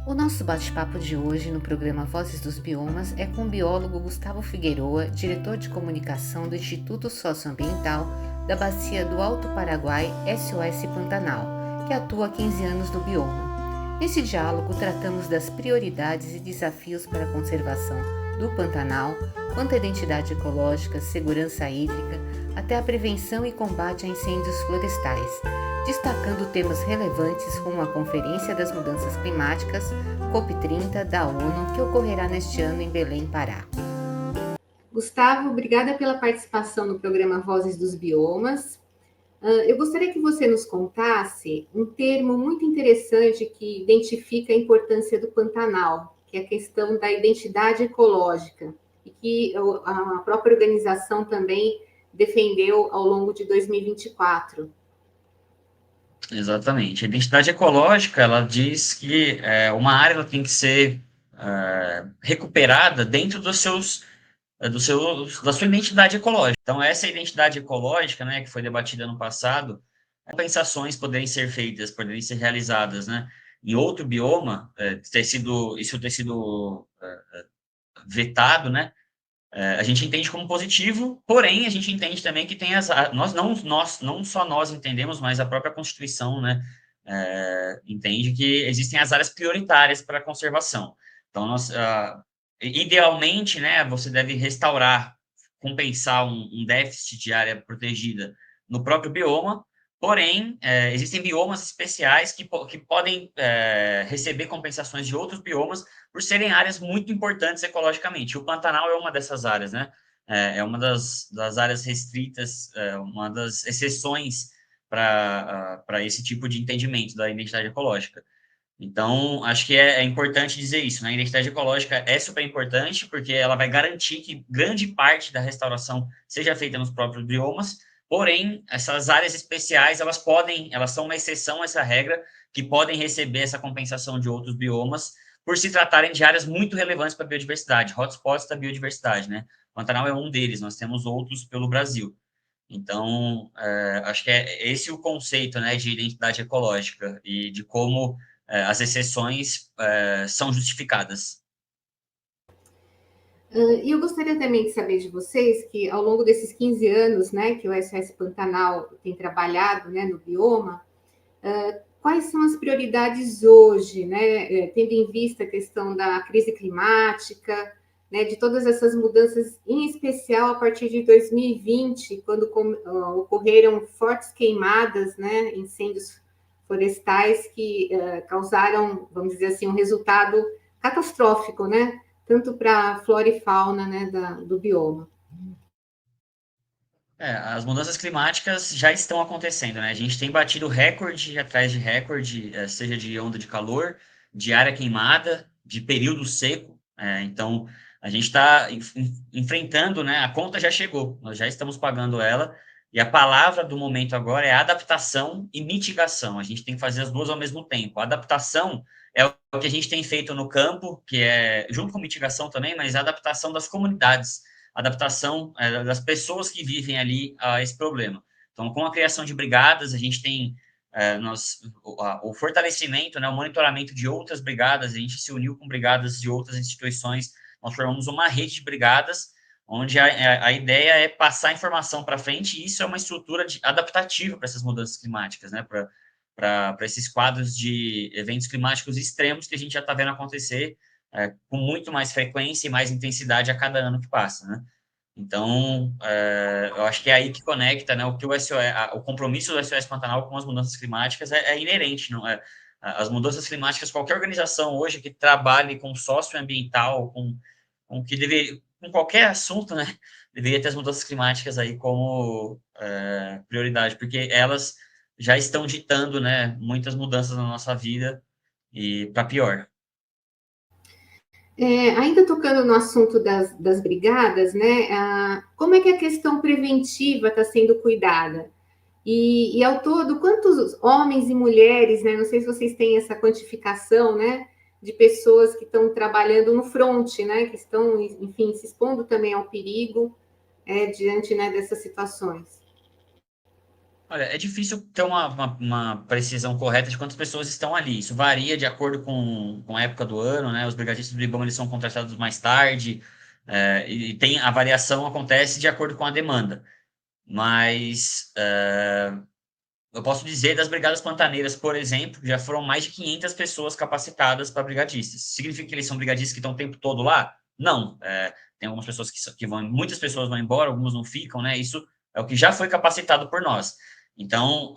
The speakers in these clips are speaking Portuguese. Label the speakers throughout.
Speaker 1: O nosso bate-papo de hoje no programa Vozes dos Biomas é com o biólogo Gustavo Figueroa, diretor de comunicação do Instituto Socioambiental da Bacia do Alto Paraguai SOS Pantanal, que atua há 15 anos no bioma. Nesse diálogo, tratamos das prioridades e desafios para a conservação do Pantanal, quanto à identidade ecológica, segurança hídrica, até a prevenção e combate a incêndios florestais, destacando temas relevantes como a Conferência das Mudanças Climáticas, COP30 da ONU, que ocorrerá neste ano em Belém, Pará. Gustavo, obrigada pela participação no programa Vozes dos Biomas. Eu gostaria que você nos contasse um termo muito interessante que identifica a importância do Pantanal, que é a questão da identidade ecológica, e que a própria organização também defendeu ao longo de 2024.
Speaker 2: Exatamente. A identidade ecológica, ela diz que uma área ela tem que ser recuperada dentro da sua identidade ecológica. Então, essa identidade ecológica, né, que foi debatida no passado, compensações poderem ser feitas, poderem ser realizadas, né, em outro bioma, isso ter sido vetado, né, a gente entende como positivo, porém a gente entende também que tem nós não só nós entendemos, mas a própria Constituição, né, entende que existem as áreas prioritárias para a conservação. Então, idealmente, né, você deve restaurar, compensar um déficit de área protegida no próprio bioma, porém, existem biomas especiais que podem receber compensações de outros biomas por serem áreas muito importantes ecologicamente. O Pantanal é uma dessas áreas, né? É uma das áreas restritas, uma das exceções para esse tipo de entendimento da identidade ecológica. Então, acho que é importante dizer isso, né? A identidade ecológica é super importante, porque ela vai garantir que grande parte da restauração seja feita nos próprios biomas, porém, essas áreas especiais, elas são uma exceção a essa regra, que podem receber essa compensação de outros biomas, por se tratarem de áreas muito relevantes para a biodiversidade, hotspots da biodiversidade, né? O Pantanal é um deles, nós temos outros pelo Brasil. Então, acho que é esse o conceito, né, de identidade ecológica e de como as exceções são justificadas.
Speaker 1: E eu gostaria também de saber de vocês que, ao longo desses 15 anos, né, que o SOS Pantanal tem trabalhado, né, no bioma, quais são as prioridades hoje, né, tendo em vista a questão da crise climática, né, de todas essas mudanças, em especial a partir de 2020, quando ocorreram fortes queimadas, né, incêndios florestais que causaram, vamos dizer assim, um resultado catastrófico, né, tanto para a flora e fauna, né, do bioma.
Speaker 2: As mudanças climáticas já estão acontecendo, né? A gente tem batido recorde atrás de recorde, seja de onda de calor, de área queimada, de período seco. Então, a gente está enfrentando, né? A conta já chegou, nós já estamos pagando ela. E a palavra do momento agora é adaptação e mitigação. A gente tem que fazer as duas ao mesmo tempo. A adaptação é o que a gente tem feito no campo, que é junto com mitigação também, mas a adaptação das comunidades, adaptação das pessoas que vivem ali a esse problema. Então, com a criação de brigadas, a gente tem o fortalecimento, né, o monitoramento de outras brigadas, a gente se uniu com brigadas de outras instituições, nós formamos uma rede de brigadas, onde a ideia é passar informação para frente, e isso é uma estrutura adaptativa para essas mudanças climáticas, né, para esses quadros de eventos climáticos extremos que a gente já está vendo acontecer com muito mais frequência e mais intensidade a cada ano que passa, né? Então, eu acho que é aí que conecta, né, o que o compromisso do SOS Pantanal com as mudanças climáticas é inerente, não é? As mudanças climáticas, qualquer organização hoje que trabalhe com socioambiental, com qualquer assunto, né, deveria ter as mudanças climáticas aí como prioridade, porque elas já estão ditando, né, muitas mudanças na nossa vida e para pior.
Speaker 1: Ainda tocando no assunto das brigadas, né? Como é que a questão preventiva está sendo cuidada? E ao todo, quantos homens e mulheres, né? Não sei se vocês têm essa quantificação, né? De pessoas que estão trabalhando no front, né? Que estão, enfim, se expondo também ao perigo diante, né, dessas situações.
Speaker 2: Olha, é difícil ter uma precisão correta de quantas pessoas estão ali. Isso varia de acordo com a época do ano, né? Os brigadistas do IBAMA eles são contratados mais tarde, e tem a variação acontece de acordo com a demanda. Mas eu posso dizer das brigadas pantaneiras, por exemplo, já foram mais de 500 pessoas capacitadas para brigadistas. Significa que eles são brigadistas que estão o tempo todo lá? Não. Tem algumas pessoas que vão, muitas pessoas vão embora, algumas não ficam, né? Isso é o que já foi capacitado por nós. Então,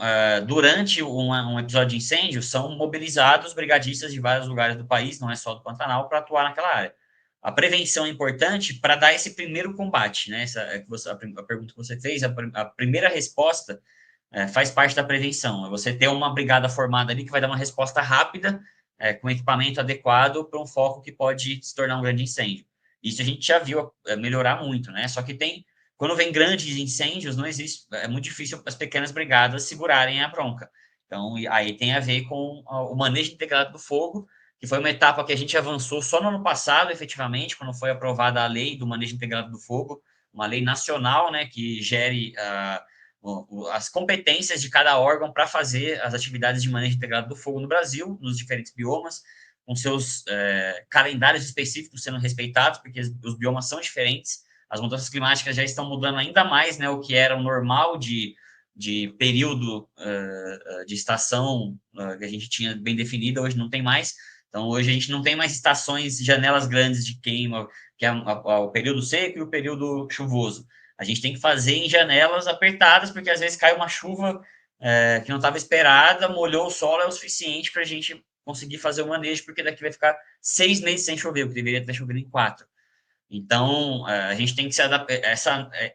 Speaker 2: durante um episódio de incêndio, são mobilizados brigadistas de vários lugares do país, não é só do Pantanal, para atuar naquela área. A prevenção é importante para dar esse primeiro combate, né? A pergunta que você fez, a primeira resposta faz parte da prevenção. É você ter uma brigada formada ali que vai dar uma resposta rápida, com equipamento adequado para um foco que pode se tornar um grande incêndio. Isso a gente já viu melhorar muito, né? Só que quando vem grandes incêndios, não existe, é muito difícil as pequenas brigadas segurarem a bronca. Então, aí tem a ver com o manejo integrado do fogo, que foi uma etapa que a gente avançou só no ano passado, efetivamente, quando foi aprovada a lei do manejo integrado do fogo, uma lei nacional, né, que gere as competências de cada órgão para fazer as atividades de manejo integrado do fogo no Brasil, nos diferentes biomas, com seus calendários específicos sendo respeitados, porque os biomas são diferentes, as mudanças climáticas já estão mudando ainda mais, né, o que era o normal de período de estação que a gente tinha bem definida, hoje não tem mais. Então, hoje a gente não tem mais estações, janelas grandes de queima, que é o período seco e o período chuvoso. A gente tem que fazer em janelas apertadas, porque às vezes cai uma chuva que não estava esperada, molhou o solo, é o suficiente para a gente conseguir fazer o manejo, porque daqui vai ficar 6 meses sem chover, o que deveria ter chovido em 4. Então, a gente tem que se adaptar.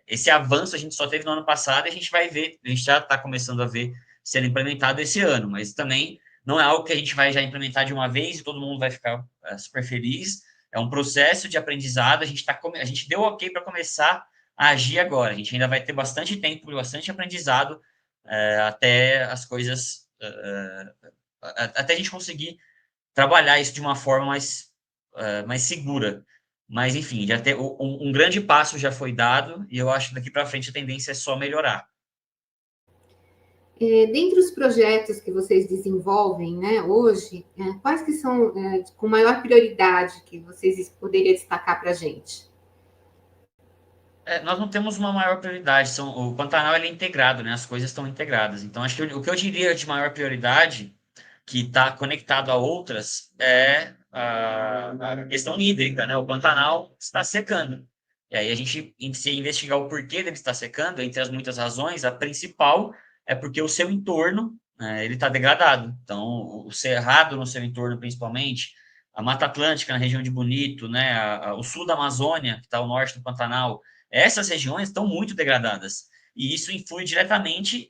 Speaker 2: Esse avanço a gente só teve no ano passado e a gente vai ver, a gente já está começando a ver sendo implementado esse ano, mas também não é algo que a gente vai já implementar de uma vez e todo mundo vai ficar super feliz. É um processo de aprendizado, a gente deu ok para começar a agir agora. A gente ainda vai ter bastante tempo, bastante aprendizado até as coisas, até a gente conseguir trabalhar isso de uma forma mais segura. Mas, enfim, já um grande passo já foi dado e eu acho que daqui para frente a tendência é só melhorar.
Speaker 3: Dentre os projetos que vocês desenvolvem, né, hoje, quais que são com maior prioridade que vocês poderiam destacar para a gente?
Speaker 2: Nós não temos uma maior prioridade, o Pantanal ele é integrado, né? As coisas estão integradas. Então, acho que o que eu diria de maior prioridade, que está conectado a outras, é a questão hídrica, né? O Pantanal está secando. E aí a gente, se investigar o porquê dele estar secando, entre as muitas razões, a principal é porque o seu entorno, ele está degradado. Então, o cerrado no seu entorno, principalmente, a Mata Atlântica na região de Bonito, né? O sul da Amazônia, que está ao norte do Pantanal, essas regiões estão muito degradadas. E isso influencia diretamente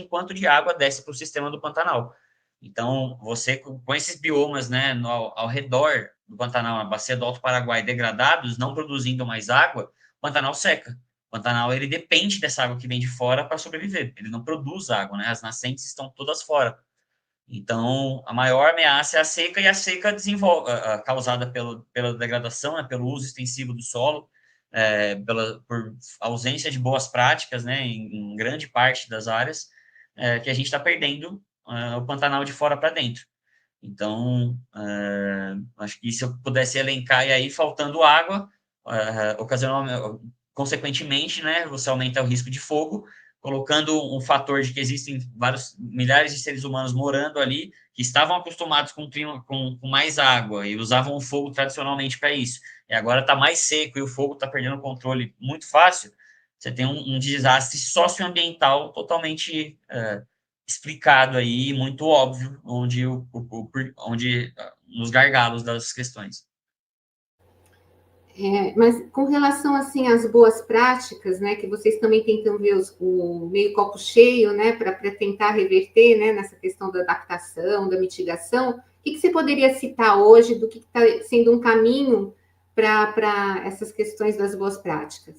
Speaker 2: em quanto de água desce para o sistema do Pantanal. Então, você com esses biomas, né, ao redor do Pantanal, na bacia do Alto Paraguai, degradados, não produzindo mais água, o Pantanal seca. O Pantanal ele depende dessa água que vem de fora para sobreviver. Ele não produz água, né? As nascentes estão todas fora. Então, a maior ameaça é a seca, e a seca causada pela degradação, né, pelo uso extensivo do solo, por ausência de boas práticas, né, em grande parte das áreas, que a gente está perdendo o Pantanal de fora para dentro. Então, acho que se eu pudesse elencar, e aí faltando água, consequentemente, né, você aumenta o risco de fogo, colocando um fator de que existem vários milhares de seres humanos morando ali, que estavam acostumados com mais água e usavam o fogo tradicionalmente para isso. E agora está mais seco e o fogo está perdendo o controle muito fácil. Você tem um desastre socioambiental totalmente explicado aí, muito óbvio, onde nos gargalos das questões.
Speaker 3: Mas com relação assim às boas práticas, né, que vocês também tentam ver o meio copo cheio, né, para tentar reverter, né, nessa questão da adaptação, da mitigação, o que você poderia citar hoje do que está sendo um caminho para essas questões das boas práticas?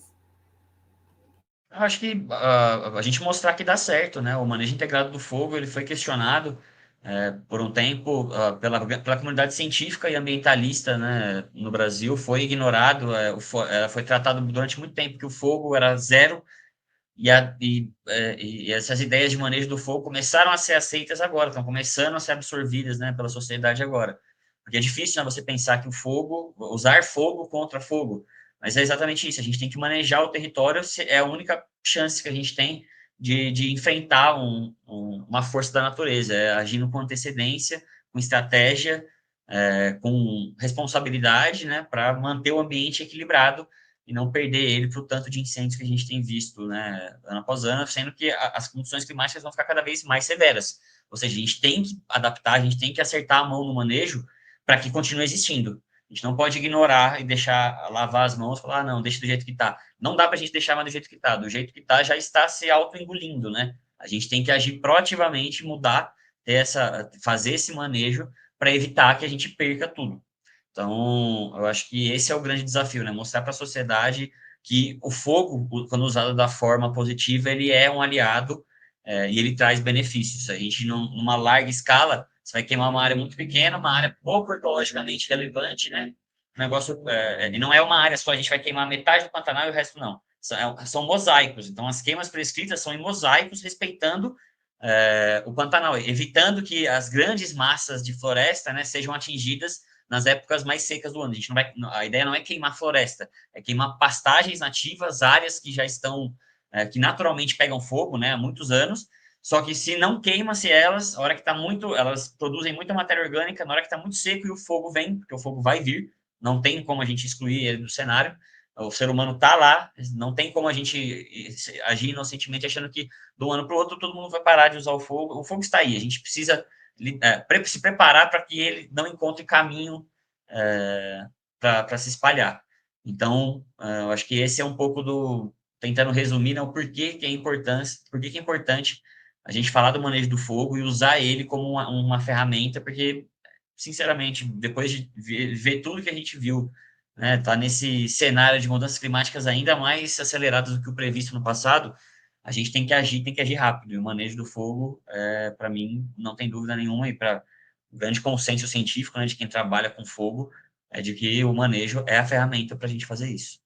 Speaker 2: Eu acho que a gente mostrar que dá certo, né? O manejo integrado do fogo ele foi questionado por um tempo pela comunidade científica e ambientalista, né, no Brasil, foi ignorado, foi tratado durante muito tempo que o fogo era zero e essas ideias de manejo do fogo começaram a ser aceitas agora, estão começando a ser absorvidas, né, pela sociedade agora. Porque é difícil, né, você pensar que usar fogo contra fogo, mas é exatamente isso, a gente tem que manejar o território, é a única chance que a gente tem de enfrentar uma força da natureza, agindo com antecedência, com estratégia, com responsabilidade, né, para manter o ambiente equilibrado e não perder ele para o tanto de incêndios que a gente tem visto, né, ano após ano, sendo que as condições climáticas vão ficar cada vez mais severas. Ou seja, a gente tem que adaptar, a gente tem que acertar a mão no manejo para que continue existindo. A gente não pode ignorar e deixar lavar as mãos e falar, não, deixa do jeito que está. Não dá para a gente deixar mais do jeito que está. Do jeito que está, já está se auto-engolindo, né? A gente tem que agir proativamente, mudar, fazer esse manejo para evitar que a gente perca tudo. Então, eu acho que esse é o grande desafio, né? Mostrar para a sociedade que o fogo, quando usado da forma positiva, ele é um aliado e ele traz benefícios. A gente, numa larga escala, você vai queimar uma área muito pequena, uma área pouco ecologicamente relevante, né? O negócio, e não é uma área só, a gente vai queimar metade do Pantanal e o resto não. São mosaicos. Então, as queimas prescritas são em mosaicos, respeitando o Pantanal, evitando que as grandes massas de floresta, né, sejam atingidas nas épocas mais secas do ano. A ideia não é queimar floresta, é queimar pastagens nativas, áreas que já estão, que naturalmente pegam fogo, né, há muitos anos, só que se não queima-se elas, a hora que está muito, elas produzem muita matéria orgânica, na hora que está muito seco e o fogo vem, porque o fogo vai vir, não tem como a gente excluir ele do cenário, o ser humano está lá, não tem como a gente agir inocentemente achando que de um ano para o outro todo mundo vai parar de usar o fogo está aí, a gente precisa se preparar para que ele não encontre caminho para se espalhar. Então, eu acho que esse é um pouco tentando resumir, né, o porquê que é importante a gente falar do manejo do fogo e usar ele como uma ferramenta, porque, sinceramente, depois de ver tudo que a gente viu, né, tá nesse cenário de mudanças climáticas ainda mais aceleradas do que o previsto no passado, a gente tem que agir rápido. E o manejo do fogo, para mim, não tem dúvida nenhuma, e para o grande consenso científico, né, de quem trabalha com fogo, é de que o manejo é a ferramenta para a gente fazer isso.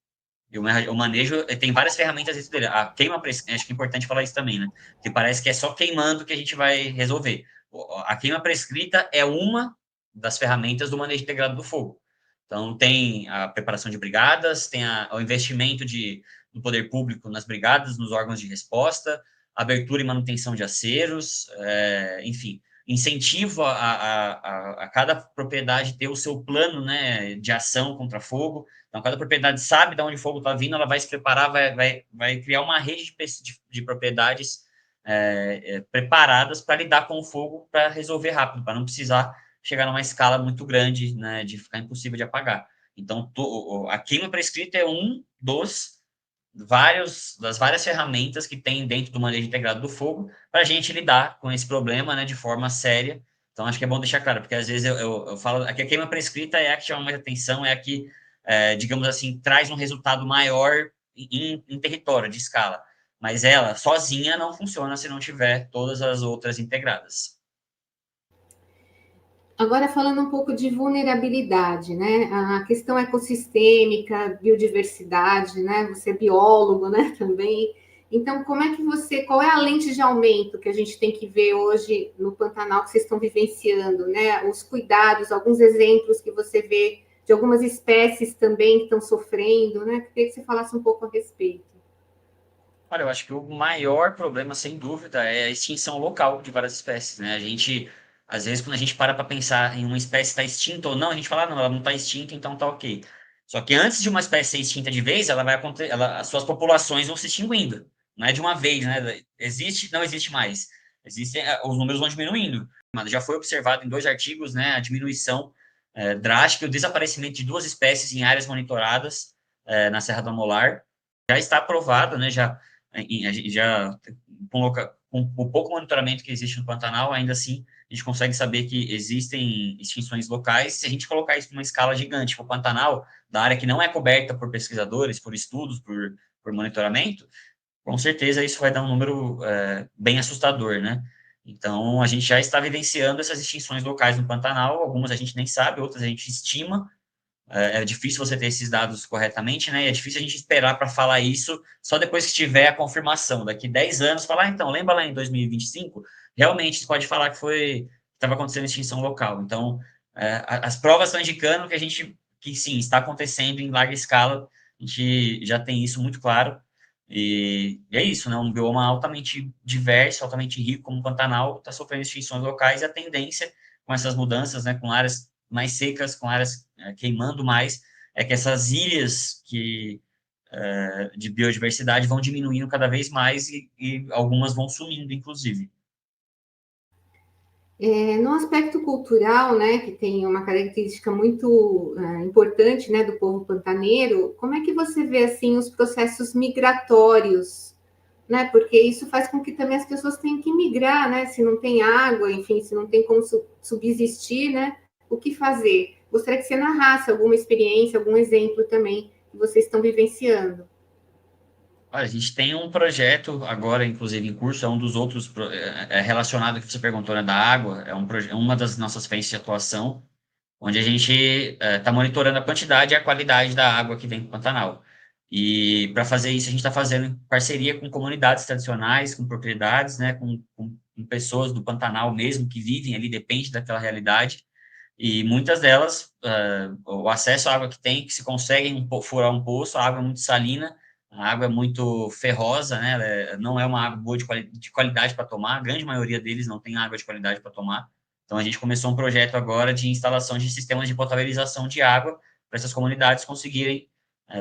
Speaker 2: E o manejo tem várias ferramentas dentro dele. A queima, acho que é importante falar isso também, né? Porque parece que é só queimando que a gente vai resolver. A queima prescrita é uma das ferramentas do manejo integrado do fogo. Então, tem a preparação de brigadas, tem o investimento do poder público nas brigadas, nos órgãos de resposta, abertura e manutenção de aceros, enfim, incentivo a cada propriedade ter o seu plano, né, de ação contra fogo. Então, cada propriedade sabe de onde o fogo está vindo, ela vai se preparar, vai criar uma rede de propriedades preparadas para lidar com o fogo, para resolver rápido, para não precisar chegar numa escala muito grande, né, de ficar impossível de apagar. Então, a queima prescrita é das várias ferramentas que tem dentro do manejo integrado do fogo para a gente lidar com esse problema, né, de forma séria. Então, acho que é bom deixar claro, porque às vezes eu falo que a queima prescrita é a que chama mais atenção, é a que, digamos assim, traz um resultado maior em território, de escala. Mas ela, sozinha, não funciona se não tiver todas as outras integradas.
Speaker 3: Agora, falando um pouco de vulnerabilidade, né? A questão ecossistêmica, biodiversidade, né? Você é biólogo, né? Também. Então, qual é a lente de aumento que a gente tem que ver hoje no Pantanal que vocês estão vivenciando, né? Os cuidados, alguns exemplos que você vê de algumas espécies também que estão sofrendo, né? Queria que você falasse um pouco a respeito.
Speaker 2: Olha, eu acho que o maior problema, sem dúvida, é a extinção local de várias espécies, né? Às vezes, quando a gente para pensar em uma espécie estar extinta ou não, a gente fala, não, ela não está extinta, então tá ok. Só que antes de uma espécie ser extinta de vez, ela vai acontecer, as suas populações vão se extinguindo. Não é de uma vez, né? Existe, não existe mais. Os números vão diminuindo. Mas já foi observado em 2 artigos, né, a diminuição drástica e o desaparecimento de 2 espécies em áreas monitoradas na Serra do Amolar. Já está aprovado, né? Já com o pouco monitoramento que existe no Pantanal, ainda assim, a gente consegue saber que existem extinções locais. Se a gente colocar isso numa escala gigante, tipo o Pantanal, da área que não é coberta por pesquisadores, por estudos, por monitoramento, com certeza isso vai dar um número bem assustador, né? Então, a gente já está evidenciando essas extinções locais no Pantanal, algumas a gente nem sabe, outras a gente estima, é difícil você ter esses dados corretamente, né? E é difícil a gente esperar para falar isso só depois que tiver a confirmação. Daqui 10 anos, falar, então, lembra lá em 2025? Realmente, você pode falar que estava acontecendo extinção local. Então, as provas estão indicando que sim, está acontecendo em larga escala. A gente já tem isso muito claro. E é isso, né? Um bioma altamente diverso, altamente rico, como o Pantanal, está sofrendo extinções locais e a tendência com essas mudanças, né? Com áreas mais secas, com áreas queimando mais, é que essas ilhas de biodiversidade vão diminuindo cada vez mais e algumas vão sumindo, inclusive.
Speaker 3: No aspecto cultural, né, que tem uma característica muito importante, né, do povo pantaneiro, como é que você vê assim os processos migratórios, né? Porque isso faz com que também as pessoas tenham que migrar, né? Se não tem água, enfim, se não tem como subsistir, né? O que fazer? Gostaria que você narrasse alguma experiência, algum exemplo também que vocês estão vivenciando.
Speaker 2: Olha, a gente tem um projeto agora, inclusive, em curso, é um dos outros relacionado que você perguntou, né, da água, uma das nossas frentes de atuação, onde a gente está monitorando a quantidade e a qualidade da água que vem do Pantanal. E para fazer isso, a gente está fazendo em parceria com comunidades tradicionais, com propriedades, né, com pessoas do Pantanal mesmo que vivem ali, depende daquela realidade. E muitas delas, o acesso à água que tem, que se conseguem furar um poço, a água é muito salina, a água é muito ferrosa, né? Não é uma água boa de qualidade para tomar, a grande maioria deles não tem água de qualidade para tomar. Então, a gente começou um projeto agora de instalação de sistemas de potabilização de água para essas comunidades conseguirem,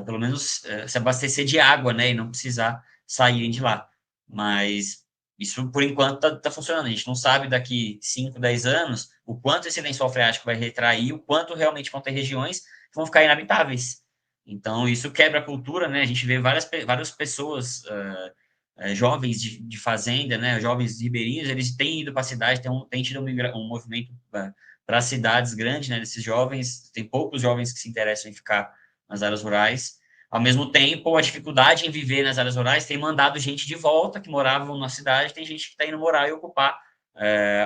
Speaker 2: pelo menos, se abastecer de água, né? E não precisar saírem de lá. Mas isso, por enquanto, tá funcionando. A gente não sabe daqui 5, 10 anos o quanto esse lençol freático vai retrair, o quanto realmente vão ter regiões que vão ficar inabitáveis. Então, isso quebra a cultura, né? A gente vê várias pessoas, jovens de fazenda, né? Jovens ribeirinhos, eles têm ido para a cidade, têm tido um movimento para as cidades grandes, né? Desses jovens, tem poucos jovens que se interessam em ficar nas áreas rurais. Ao mesmo tempo, a dificuldade em viver nas áreas rurais tem mandado gente de volta, que moravam na cidade, tem gente que está indo morar e ocupar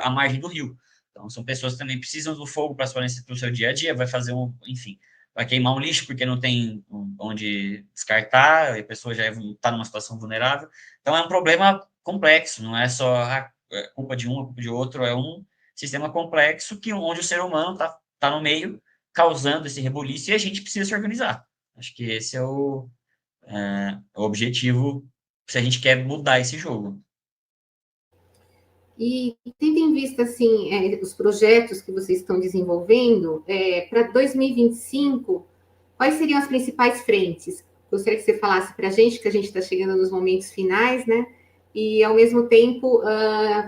Speaker 2: a margem do rio. Então, são pessoas que também precisam do fogo para o seu dia a dia, enfim, vai queimar um lixo porque não tem onde descartar, a pessoa já está numa situação vulnerável. Então, é um problema complexo, não é só culpa de um, culpa de outro, é um sistema complexo onde o ser humano está no meio, causando esse rebuliço, e a gente precisa se organizar. Acho que esse é o objetivo se a gente quer mudar esse jogo.
Speaker 3: E tendo em vista assim os projetos que vocês estão desenvolvendo para 2025, quais seriam as principais frentes? Gostaria que você falasse para a gente, que a gente está chegando nos momentos finais, né? E ao mesmo tempo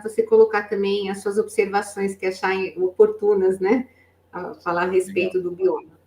Speaker 3: você colocar também as suas observações que acharem oportunas, né? A falar a respeito Legal. Do bioma.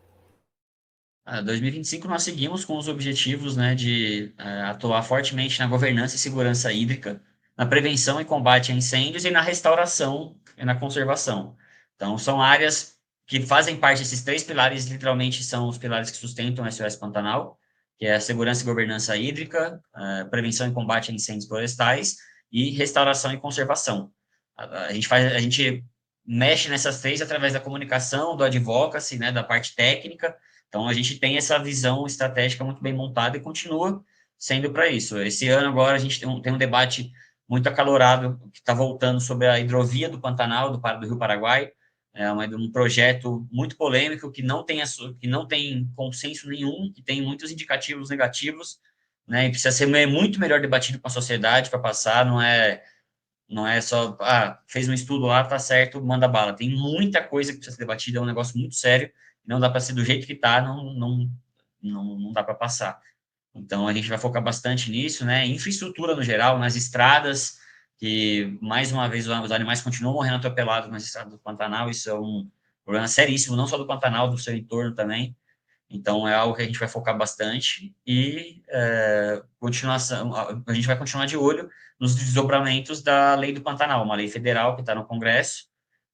Speaker 2: 2025 nós seguimos com os objetivos, né, de atuar fortemente na governança e segurança hídrica, na prevenção e combate a incêndios e na restauração e na conservação. Então, são áreas que fazem parte desses 3 pilares, literalmente são os pilares que sustentam o SOS Pantanal, que é a segurança e governança hídrica, prevenção e combate a incêndios florestais e restauração e conservação. A gente mexe nessas 3 através da comunicação, do advocacy, né, da parte técnica. Então, a gente tem essa visão estratégica muito bem montada e continua sendo para isso. Esse ano, agora, a gente tem um debate muito acalorado que está voltando sobre a hidrovia do Pantanal, do Rio Paraguai. É um projeto muito polêmico que não tem consenso nenhum, que tem muitos indicativos negativos, né? E precisa ser muito melhor debatido com a sociedade para passar. Não é só, fez um estudo lá, tá certo, manda bala. Tem muita coisa que precisa ser debatida, é um negócio muito sério, não dá para ser do jeito que tá, não dá para passar. Então, a gente vai focar bastante nisso, né? Infraestrutura no geral, nas estradas, que, mais uma vez, os animais continuam morrendo atropelados nas estradas do Pantanal, isso é um problema seríssimo, não só do Pantanal, do seu entorno também. Então, é algo que a gente vai focar bastante e continuação, a gente vai continuar de olho nos desdobramentos da lei do Pantanal, uma lei federal que está no Congresso,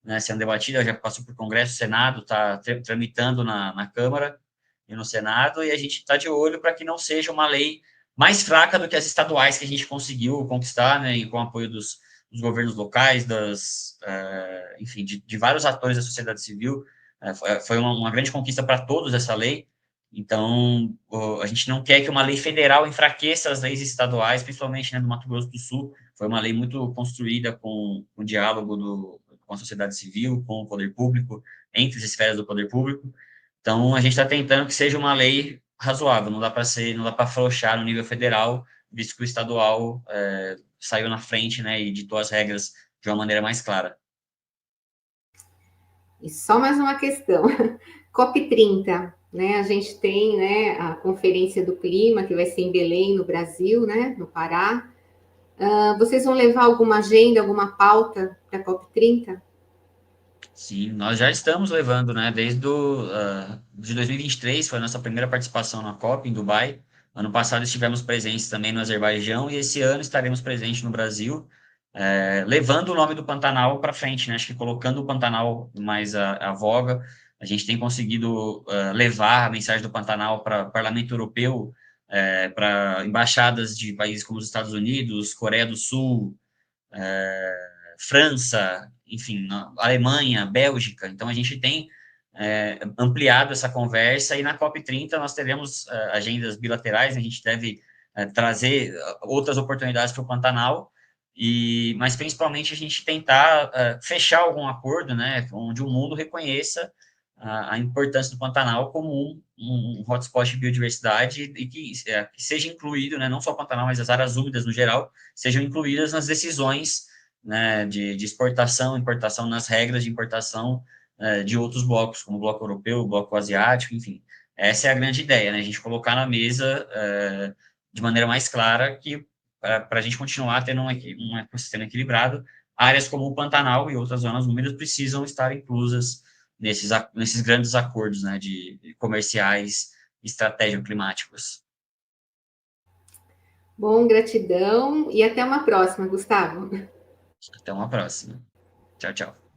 Speaker 2: né, sendo debatida, já passou por Congresso, Senado, está tramitando na Câmara e no Senado, e a gente está de olho para que não seja uma lei mais fraca do que as estaduais que a gente conseguiu conquistar, né, e com o apoio dos governos locais, enfim, de vários atores da sociedade civil. Foi uma grande conquista para todos essa lei. Então, a gente não quer que uma lei federal enfraqueça as leis estaduais, principalmente, né, do Mato Grosso do Sul. Foi uma lei muito construída com o diálogo com a sociedade civil, com o poder público, entre as esferas do poder público. Então, a gente está tentando que seja uma lei razoável, não dá para afrouxar no nível federal, visto que o estadual saiu na frente, né, e ditou as regras de uma maneira mais clara.
Speaker 3: E só mais uma questão. COP30, né? A gente tem, né, a Conferência do Clima, que vai ser em Belém, no Brasil, né, no Pará. Vocês vão levar alguma agenda, alguma pauta para a COP30?
Speaker 2: Sim, nós já estamos levando, né, de 2023, foi a nossa primeira participação na COP, em Dubai. Ano passado estivemos presentes também no Azerbaijão, e esse ano estaremos presentes no Brasil, levando o nome do Pantanal para frente, né, acho que colocando o Pantanal mais à voga. A gente tem conseguido levar a mensagem do Pantanal para o Parlamento Europeu, para embaixadas de países como os Estados Unidos, Coreia do Sul, França, enfim, Alemanha, Bélgica. Então, a gente tem ampliado essa conversa, e na COP30 nós teremos agendas bilaterais, a gente deve trazer outras oportunidades para o Pantanal, mas principalmente a gente tentar fechar algum acordo, né, onde o mundo reconheça a importância do Pantanal como um hotspot de biodiversidade, e que seja incluído, né, não só o Pantanal, mas as áreas úmidas no geral, sejam incluídas nas decisões, né, de exportação, importação, nas regras de importação de outros blocos, como o bloco europeu, o bloco asiático, enfim. Essa é a grande ideia, né, a gente colocar na mesa de maneira mais clara que, para a gente continuar tendo um ecossistema equilibrado, áreas como o Pantanal e outras zonas úmidas precisam estar inclusas nesses grandes acordos, né, de comerciais estratégico-climáticos.
Speaker 3: Bom, gratidão e até uma próxima, Gustavo.
Speaker 2: Até uma próxima. Tchau, tchau.